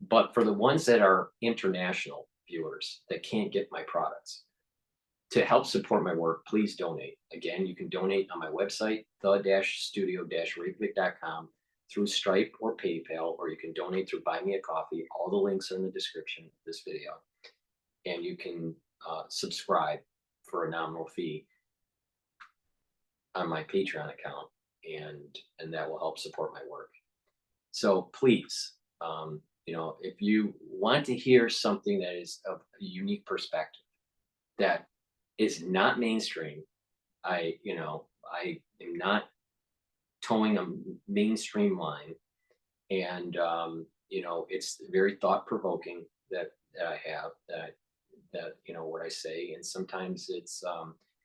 But for the ones that are international viewers that can't get my products, to help support my work, please donate. Again, you can donate on my website, the-studio-reykjavik.com, through Stripe or PayPal, or you can donate through Buy Me a Coffee. All the links are in the description of this video. And you can subscribe for a nominal fee on my Patreon account, and that will help support my work. So please, if you want to hear something that is of a unique perspective, that is not mainstream, I am not towing a mainstream line, and it's very thought-provoking that I have, that what I say, and sometimes it's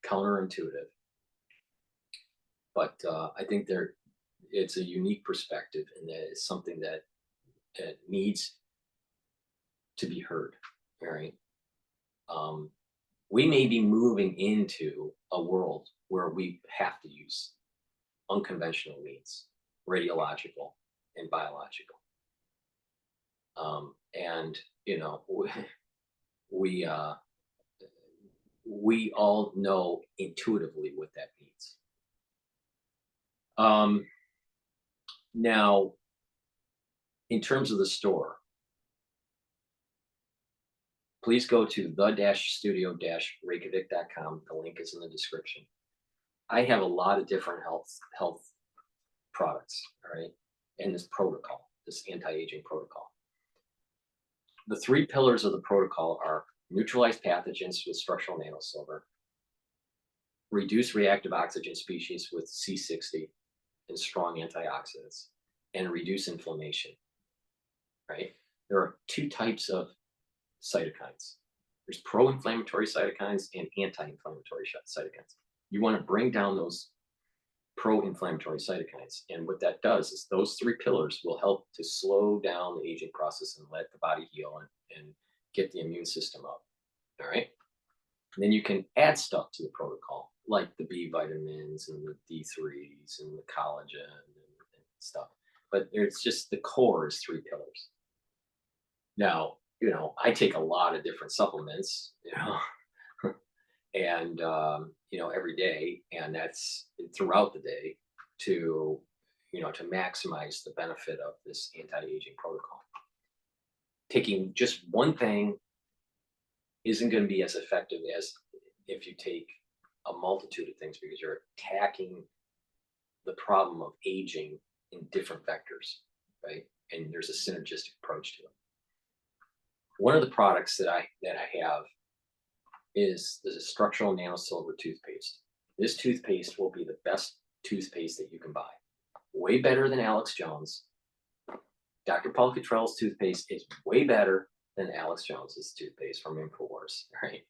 counterintuitive, but I think it's a unique perspective, and that is something that needs to be heard. All right. We may be moving into a world where we have to use unconventional means, radiological and biological. And you know, we all know intuitively what that means. Now, in terms of the store, please go to the-studio-reykjavik.com. The link is in the description. I have a lot of different health products, all right, and this protocol, this anti-aging protocol. The 3 pillars of the protocol are neutralize pathogens with structural nanosilver, reduce reactive oxygen species with C60 and strong antioxidants, and reduce inflammation, right? There are 2 types of cytokines. There's pro-inflammatory cytokines and anti-inflammatory cytokines. You want to bring down those pro-inflammatory cytokines. And what that does is those 3 pillars will help to slow down the aging process and let the body heal and get the immune system up. All right. And then you can add stuff to the protocol, like the B vitamins and the D3s and the collagen and stuff. But it's just the core is 3 pillars. Now, you know, I take a lot of different supplements, you know, and, you know, every day, and that's throughout the day to, you know, to maximize the benefit of this anti-aging protocol. Taking just one thing isn't going to be as effective as if you take a multitude of things, because you're attacking the problem of aging in different vectors, right? And there's a synergistic approach to it. One of the products that I have is the structural nanosilver toothpaste. This toothpaste will be the best toothpaste that you can buy. Way better than Alex Jones. DrPaulCottrell's toothpaste is way better than Alex Jones's toothpaste from InfoWars, right?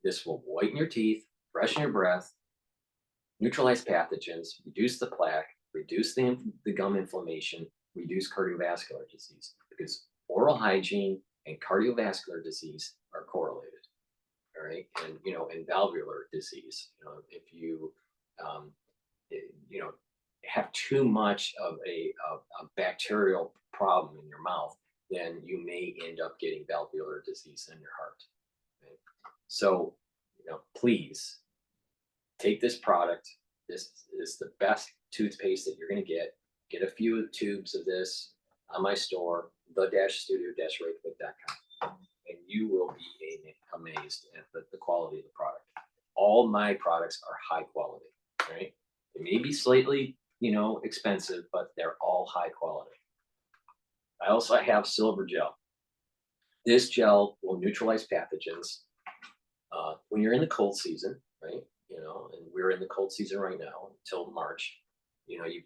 This will whiten your teeth, freshen your breath, neutralize pathogens, reduce the plaque, reduce the gum inflammation, reduce cardiovascular disease, because oral hygiene and cardiovascular disease are correlated. All right, and you know, and valvular disease. You know, if you you know, have too much of a bacterial problem in your mouth, then you may end up getting valvular disease in your heart. Right? So, you know, please take this product. This is the best toothpaste that you're going to get. Get a few tubes of this on my store, the-studio-reykjavik.com. And you will be amazed at the quality of the product. All my products are high quality, right? They may be slightly, you know, expensive, but they're all high quality. I also have silver gel. This gel will neutralize pathogens when you're in the cold season, right? You know, and we're in the cold season right now until March. You know, you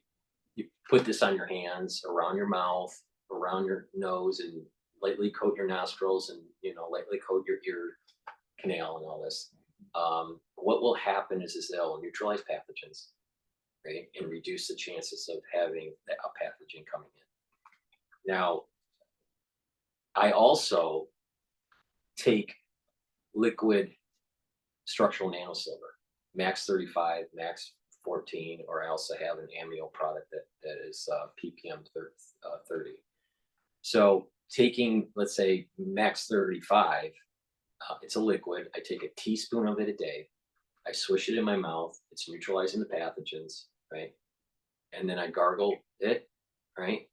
put this on your hands, around your mouth, around your nose, and lightly coat your nostrils, and you know, lightly coat your ear canal and all this. What will happen is they'll neutralize pathogens, right, and reduce the chances of having a pathogen coming in. Now, I also take liquid structural nanosilver, max 35, max 14, or I also have an amnio product that is ppm 30. So taking, let's say, max 35, it's a liquid. I take a teaspoon of it a day. I swish it in my mouth. It's neutralizing the pathogens, right? And then I gargle it, right,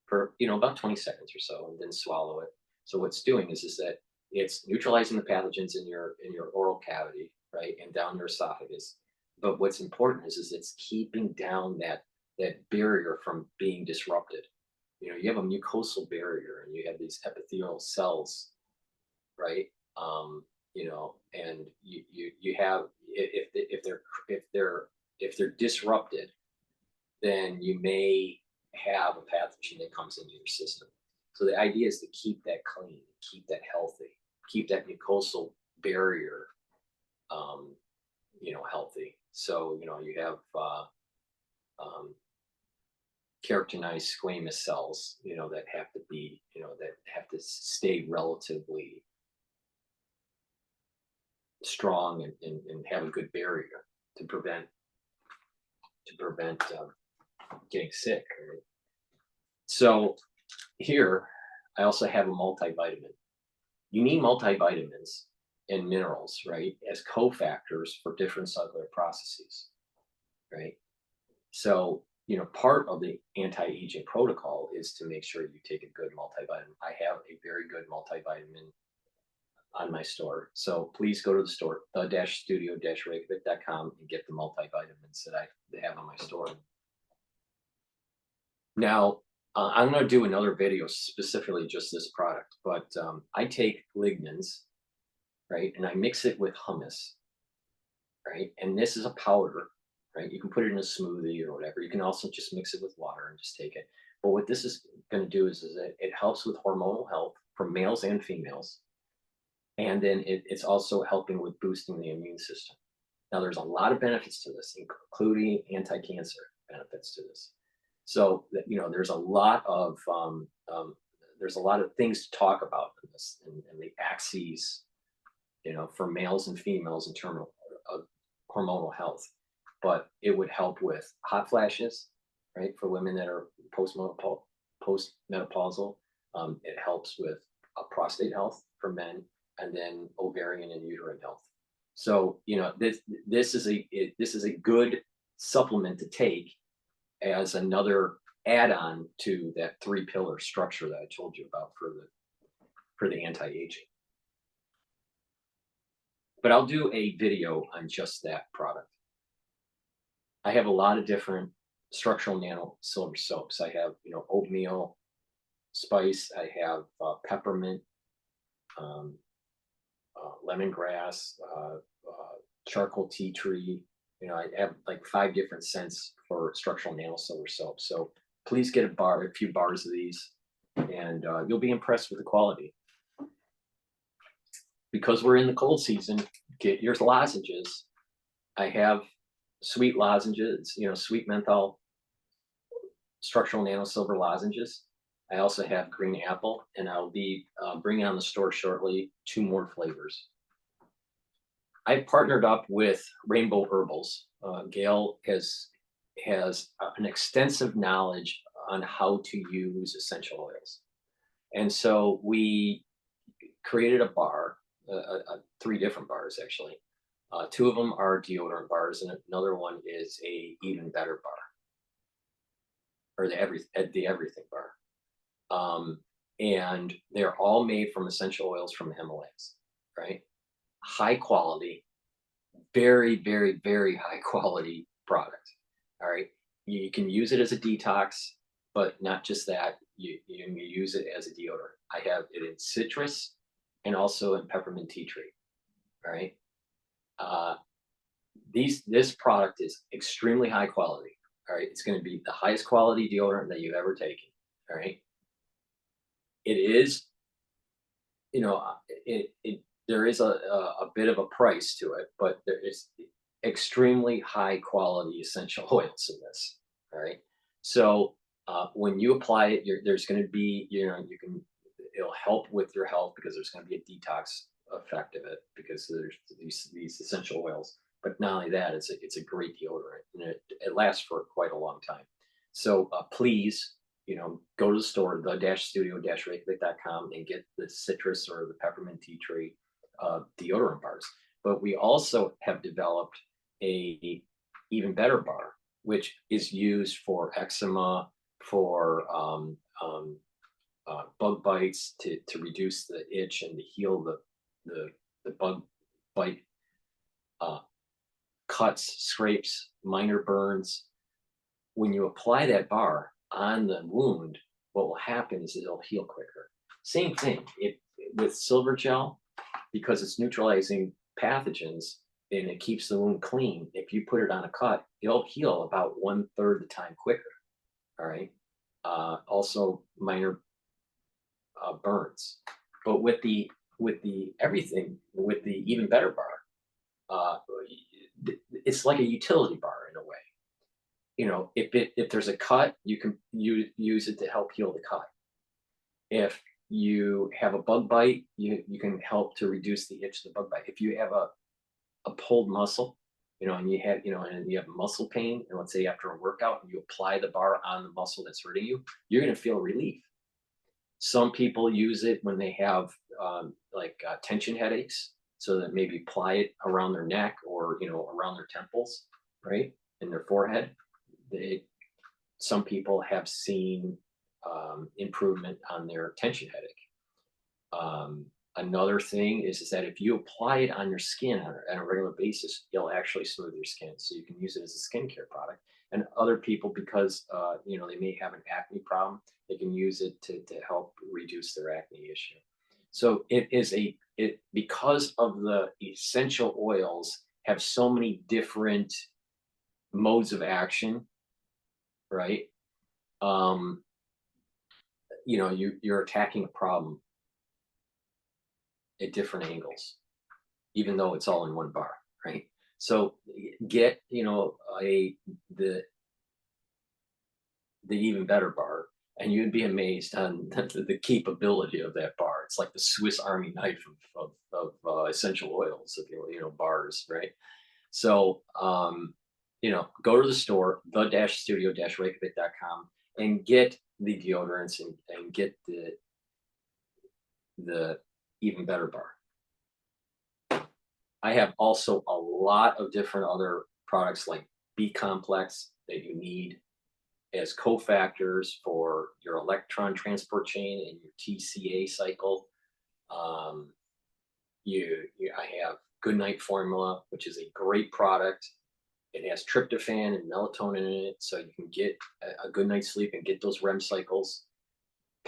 for, you know, about 20 seconds or so, and then swallow it. So what's doing is that it's neutralizing the pathogens in your oral cavity, right, and down your esophagus. But what's important is it's keeping down that barrier from being disrupted. You know, you have a mucosal barrier, and you have these epithelial cells, right? You know, and you have, if they're disrupted, then you may have a pathogen that comes into your system. So the idea is to keep that clean, keep that healthy, keep that mucosal barrier, you know, healthy. So, you know, you have characterized squamous cells, that have to be, that have to stay relatively strong and have a good barrier to prevent getting sick. Right? So here, I also have a multivitamin. You need multivitamins and minerals, right, as cofactors for different cellular processes, right? So, part of the anti-aging protocol is to make sure you take a good multivitamin. I have a very good multivitamin on my store. So please go to the store, the-studio-reykjavik.com, and get the multivitamins that I have on my store. Now, I'm going to do another video specifically just this product, but I take lignans, right, and I mix it with hummus, right, and this is a powder, right? You can put it in a smoothie or whatever. You can also just mix it with water and just take it. But what this is going to do is it helps with hormonal health for males and females, and then it's also helping with boosting the immune system. Now, there's a lot of benefits to this, including anti-cancer benefits to this. So there's a lot of things to talk about in this, and the axes, for males and females in terms of hormonal health. But it would help with hot flashes, right, for women that are postmenopausal. It helps with prostate health for men, and then ovarian and uterine health. So this is a good supplement to take as another add-on to that 3-pillar structure that I told you about for the anti-aging. But I'll do a video on just that product. I have a lot of different structural nano silver soaps. I have, oatmeal spice. I have peppermint, lemongrass, charcoal tea tree. I have like 5 different scents for structural nano silver soap. So please get a few bars of these, and you'll be impressed with the quality. Because we're in the cold season, get your lozenges. I have sweet lozenges, sweet menthol structural nano silver lozenges. I also have green apple, and I'll be bringing on the store shortly 2 more flavors. I've partnered up with Rainbow Herbals. Gail has an extensive knowledge on how to use essential oils. And so we created a bar, 3 different bars actually. 2 of them are deodorant bars, and another one is a even better bar, or the everything bar. And they're all made from essential oils from the Himalayas, right? High quality, very, very, very high quality product. All right. You can use it as a detox, but not just that. You use it as a deodorant. I have it in citrus and also in peppermint tea tree. All right. This product is extremely high quality. All right. It's going to be the highest quality deodorant that you've ever taken. All right. It is, there is a bit of a price to it, but there is extremely high quality essential oils in this. All right. So when you apply it, there's going to be, it'll help with your health because there's going to be a detox effect of it because there's these essential oils. But not only that, it's a great deodorant, and it lasts for quite a long time. So please, go to the store, the-studio-reykjavik.com, and get the citrus or the peppermint tea tree deodorant bars. But we also have developed a even better bar, which is used for eczema, for bug bites, to reduce the itch and to heal the bug bite cuts, scrapes, minor burns. When you apply that bar on the wound, what will happen is it'll heal quicker. Same thing with silver gel, because it's neutralizing pathogens and it keeps the wound clean. If you put it on a cut, it'll heal about 1/3 the time quicker. All right. Also minor burns. But with the even better bar, it's like a utility bar in a way. if there's a cut, you can use it to help heal the cut. If you have a bug bite, you can help to reduce the itch of the bug bite. If you have a pulled muscle, and you have muscle pain, and let's say after a workout, and you apply the bar on the muscle that's hurting you, you're going to feel relief. Some people use it when they have tension headaches, so that maybe apply it around their neck or around their temples, right, in their forehead. Some people have seen improvement on their tension headache. Another thing is that if you apply it on your skin on a regular basis, it'll actually smooth your skin. So you can use it as a skincare product. And other people, because they may have an acne problem, they can use it to help reduce their acne issue. So because of the essential oils have so many different modes of action, right? You're attacking a problem at different angles, even though it's all in one bar, right? So get the even better bar, and you'd be amazed on the capability of that bar. It's like the Swiss Army knife of essential oils, bars, right? So go to the store, the-studio-reykjavik.com, and get the deodorants and get the even better bar. I have also a lot of different other products like B complex that you need as cofactors for your electron transport chain and your TCA cycle. I have Goodnight Formula, which is a great product. It has tryptophan and melatonin in it, so you can get a good night's sleep and get those REM cycles.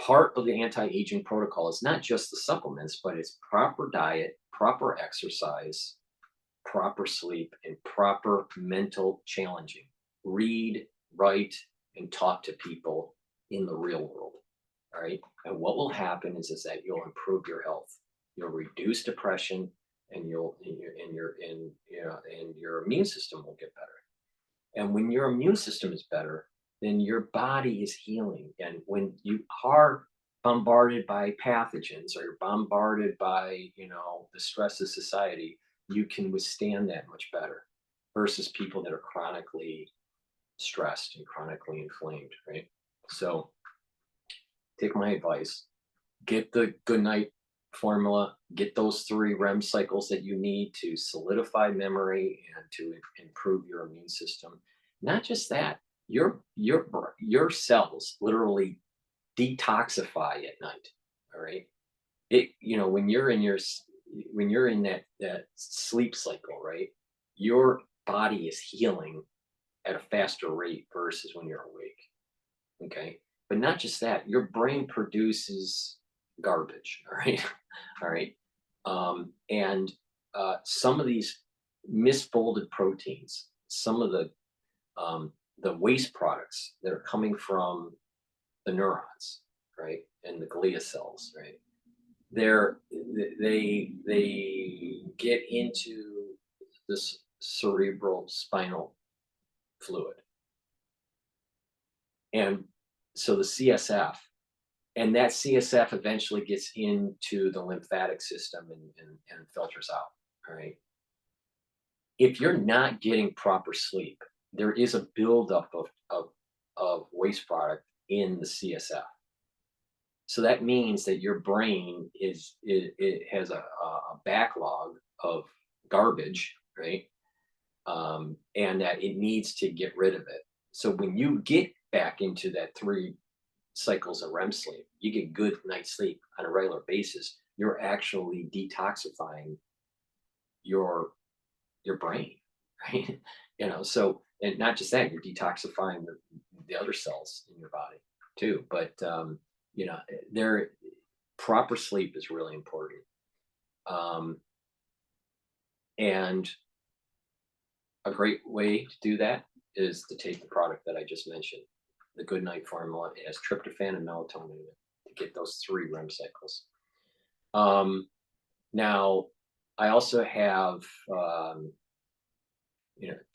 Part of the anti-aging protocol is not just the supplements, but it's proper diet, proper exercise, proper sleep, and proper mental challenging. Read, write, and talk to people in the real world. All right. And what will happen is that you'll improve your health. You'll reduce depression, and your immune system will get better. And when your immune system is better, then your body is healing. And when you are bombarded by pathogens, or you're bombarded by the stress of society, you can withstand that much better versus people that are chronically stressed and chronically inflamed, right? So take my advice, get the Goodnight Formula, get those 3 REM cycles that you need to solidify memory and to improve your immune system. Not just that, your cells literally detoxify at night. All right. When you're in that sleep cycle, right, your body is healing at a faster rate versus when you're awake. Okay. But not just that, your brain produces garbage. All right. All right. And some of these misfolded proteins, some of the waste products that are coming from the neurons, right, and the glia cells, right, they get into this cerebral spinal fluid, and so the CSF, and that CSF eventually gets into the lymphatic system and filters out. All right. If you're not getting proper sleep, there is a buildup of waste product in the CSF. So that means that your brain it has a backlog of garbage, right? And that it needs to get rid of it. So when you get back into that 3 cycles of REM sleep, you get good night's sleep on a regular basis, you're actually detoxifying your brain, right? So, and not just that, you're detoxifying the other cells in your body too. But their proper sleep is really important. And a great way to do that is to take the product that I just mentioned, the Goodnight Formula. It has tryptophan and melatonin in it to get those 3 REM cycles. Now, I also have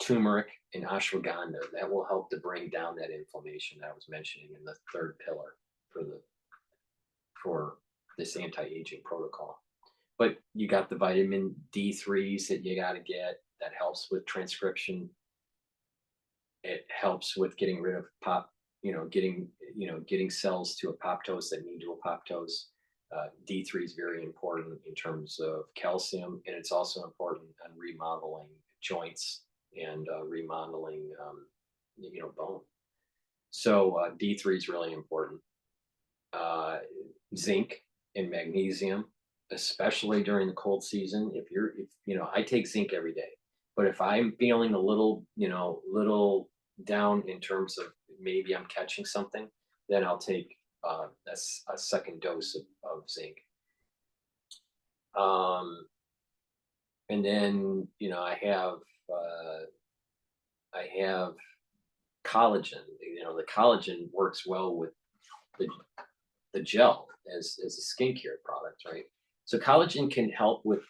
turmeric and ashwagandha. That will help to bring down that inflammation that I was mentioning in the third pillar for this anti-aging protocol. But you got the vitamin D3s that you got to get. That helps with transcription. It helps with getting rid of getting cells to apoptose that need to apoptose. D3 is very important in terms of calcium, and it's also important on remodeling joints and remodeling, bone. So D3 is really important. Zinc and magnesium, especially during the cold season. I take zinc every day, but if I'm feeling a little down in terms of maybe I'm catching something, then I'll take a second dose of zinc. And then I have collagen. The collagen works well with the gel as a skincare product, right? So collagen can help with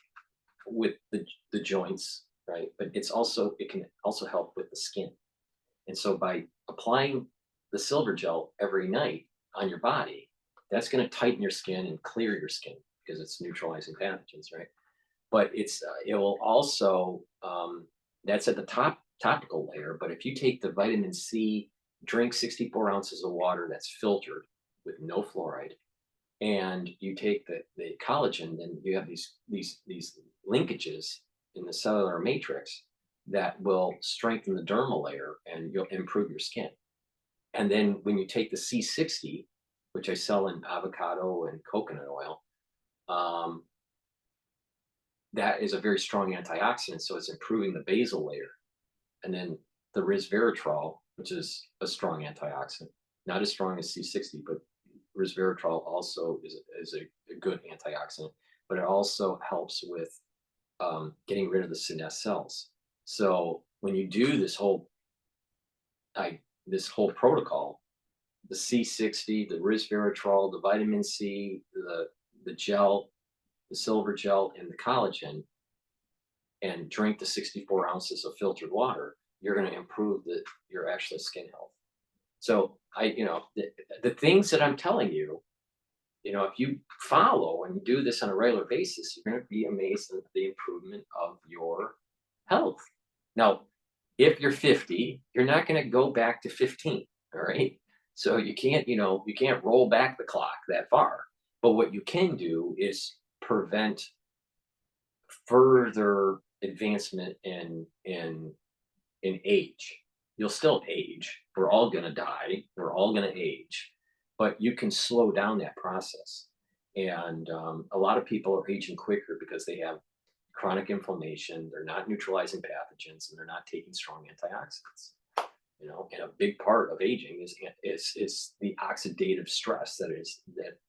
the joints, right? But it can also help with the skin. And so by applying the silver gel every night on your body, that's going to tighten your skin and clear your skin because it's neutralizing pathogens, right? But it will also, that's at the topical layer. But if you take the vitamin C, drink 64 ounces of water that's filtered with no fluoride, and you take the collagen, then you have these linkages in the cellular matrix that will strengthen the dermal layer and you'll improve your skin. And then when you take the C60, which I sell in avocado and coconut oil, that is a very strong antioxidant, so it's improving the basal layer. And then the resveratrol, which is a strong antioxidant, not as strong as C60, but resveratrol also is a good antioxidant, but it also helps with getting rid of the senescent cells. So when you do this whole protocol, the C60, the resveratrol, the vitamin C, the gel, the silver gel, and the collagen, and drink the 64 ounces of filtered water, you're going to improve your actual skin health. So the things that I'm telling you, if you follow and do this on a regular basis, you're going to be amazed at the improvement of your health. Now, if you're 50, you're not going to go back to 15. All right. So you can't roll back the clock that far. But what you can do is prevent further advancement in age. You'll still age. We're all going to die. We're all going to age. But you can slow down that process. And a lot of people are aging quicker because they have chronic inflammation. They're not neutralizing pathogens, and they're not taking strong antioxidants. And a big part of aging is the oxidative stress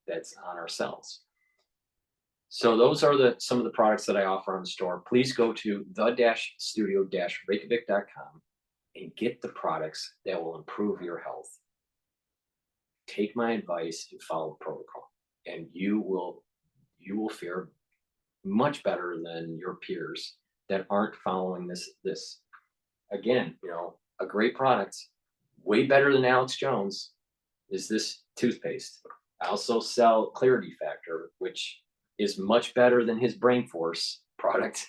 that's on our cells. So those are some of the products that I offer on the store. Please go to the-studio-reykjavik.com and get the products that will improve your health. Take my advice and follow the protocol, and you will fare much better than your peers that aren't following this. Again, a great product, way better than Alex Jones, is this toothpaste. I also sell Clarity Factor, which is much better than his Brain Force product.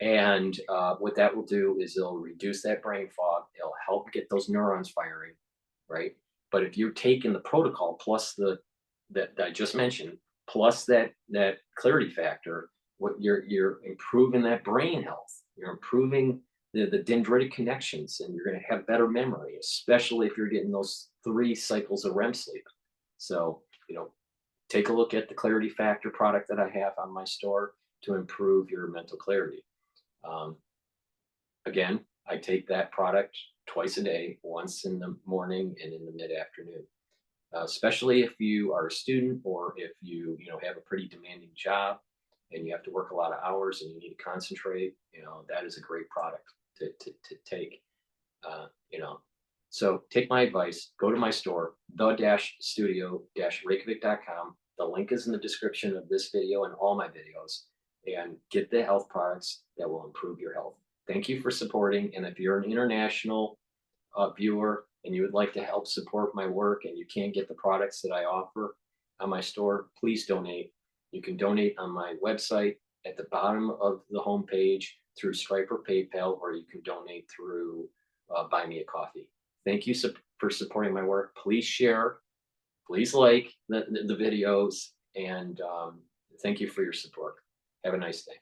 And what that will do is it'll reduce that brain fog. It'll help get those neurons firing, right? But if you're taking the protocol plus that I just mentioned, plus that Clarity Factor, what you're improving that brain health. You're improving the dendritic connections, and you're going to have better memory, especially if you're getting those 3 cycles of REM sleep. So, take a look at the Clarity Factor product that I have on my store to improve your mental clarity. Again, I take that product twice a day, once in the morning and in the mid-afternoon. Especially if you are a student, or if you have a pretty demanding job and you have to work a lot of hours and you need to concentrate, that is a great product to take. So take my advice, go to my store, the-studio-reykjavik.com. The link is in the description of this video and all my videos, and get the health products that will improve your health. Thank you for supporting. And if you're an international viewer and you would like to help support my work and you can't get the products that I offer on my store, please donate. You can donate on my website at the bottom of the homepage through Stripe or PayPal, or you can donate through Buy Me a Coffee. Thank you for supporting my work. Please share, please like the videos, and thank you for your support. Have a nice day.